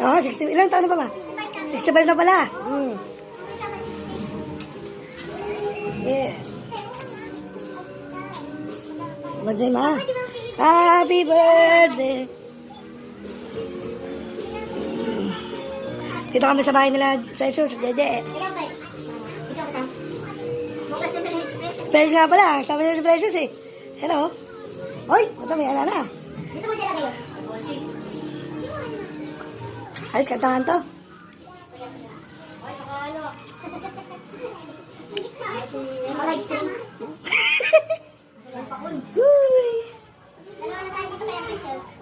Oo, 60. Ilang taon na ba ba? 65 na pala. Yeah. Birthday, ma. Happy birthday. Dito kami sa bahay nila, Precious, Dede. Precious nga pala. Sabi nila si Precious eh. Hello. Hoy, ito may ala na. Dito mo dyan kayo. Ayos, kantahan to. Ay, saka ano. Like sing. Huy.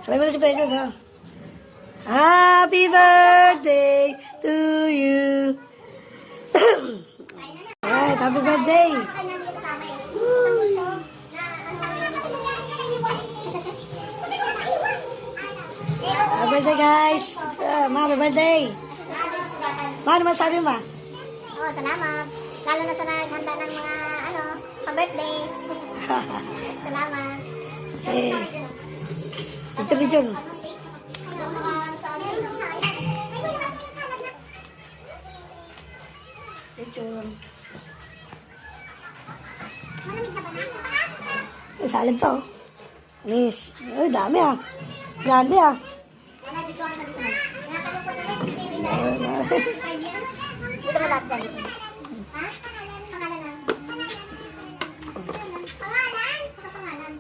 Sabi mo na si Precious, ha? Happy birthday to you. Alright, happy birthday. Happy birthday, guys. Happy birthday. Paano masabi mo? Oo, salamat. Lalo na sa naghanda ng mga, pa-birthday. Salamat. Okay. Picture. Picture. Salib pa, oh. Anis. Uy, dami, ah. Grande, ah. Dito mo lahat dyan. Ha? Pangalan lang. Pangalan? Pangalan.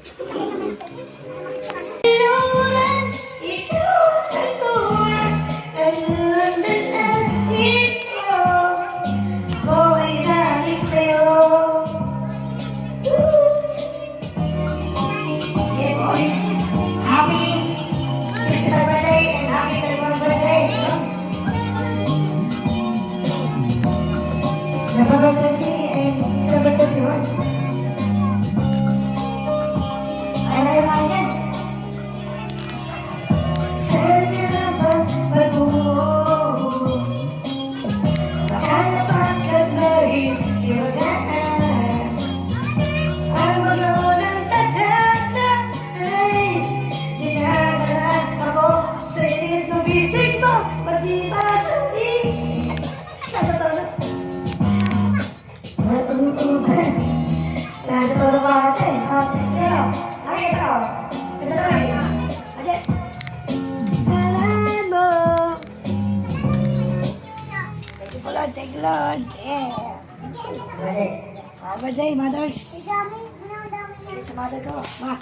Thank you, Lord. Yeah. Happy birthday, mothers. Sa mother ko. Ma.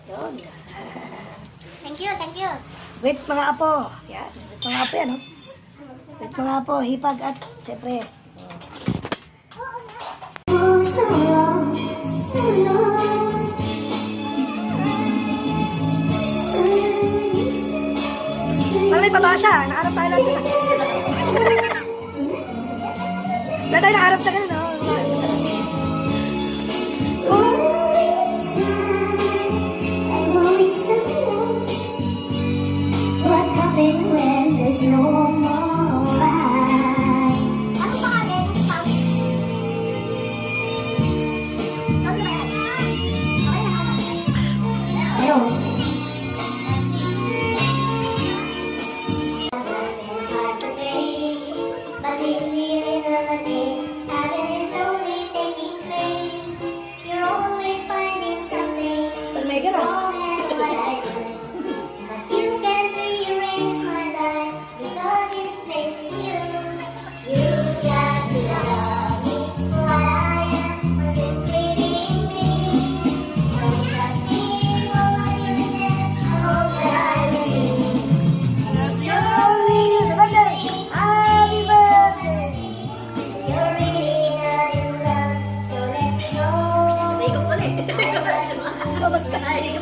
Yun. Thank you, thank you. With mga apo. Yan. With mga apo yan, no? With mga apo, hipag at siyempre. Parang may pabasa. Nakarap tayo lang dito. Dahil tayo nakarap sa ganun, no? What happened when there's no more light? Ano pangalan? Pau? Pau na yan? Okay na, Ayun. but lately realities happiness slowly taking place. You're always finding something Mega na. wrong and what I do. But you can rearrange my life because this place is you. You got to love me for what I am, or simply being me. Don't judge me for what you said. I hope that I believe. Happy birthday! Happy birthday! You're really not in love, so let me know. May ko pala eh. Babasta na eh.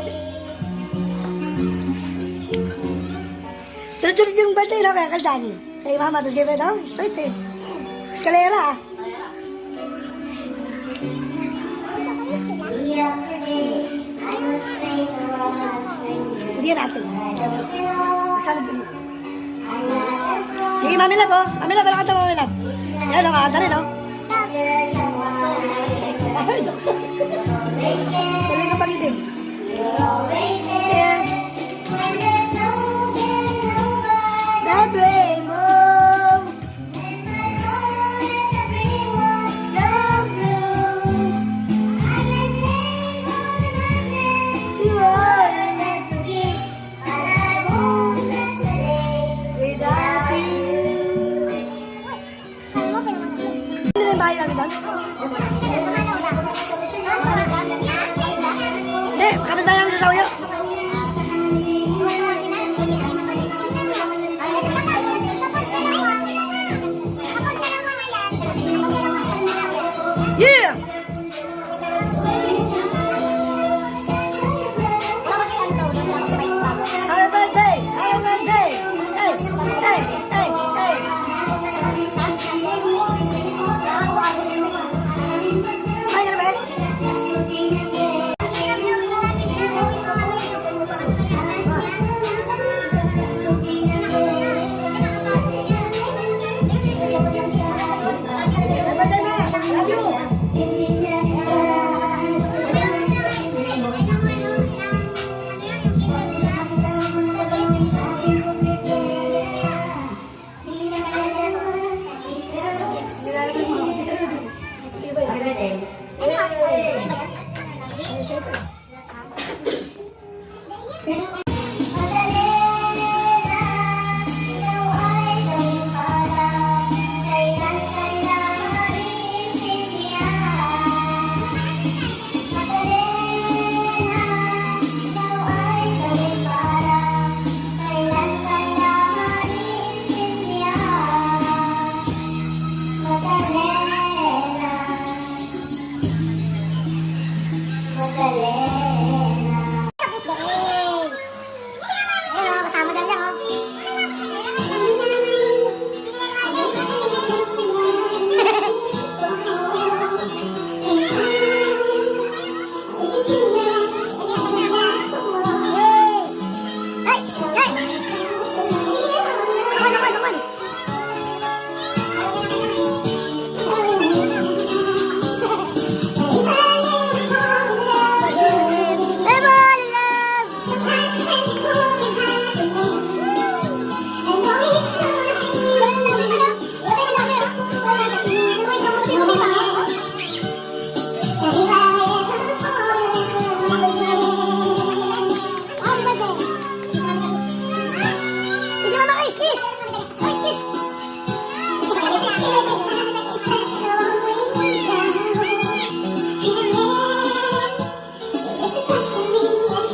Sunod-sunod yung birthday na kaya kaldan. Kay mama, tapos kay Pedro, straight eh. Eskalera ah. The other day, I was faced around stranger. Hindi natin. Saan din? I'm not as strong Sige, Mami Lab oh. Mami Lab, wala ka ito, Mami Lab. Yan, nakakanta rin oh. as someone Ay, always said. Saling ang pag-ibig. You're always there when there's no getting over. kapit tayo sa sauyo. Yeah! Happy birthday! Happy birthday! Hey! Hey! Hey! Hey! Ay, ano ba? Happy birthday na! Love you!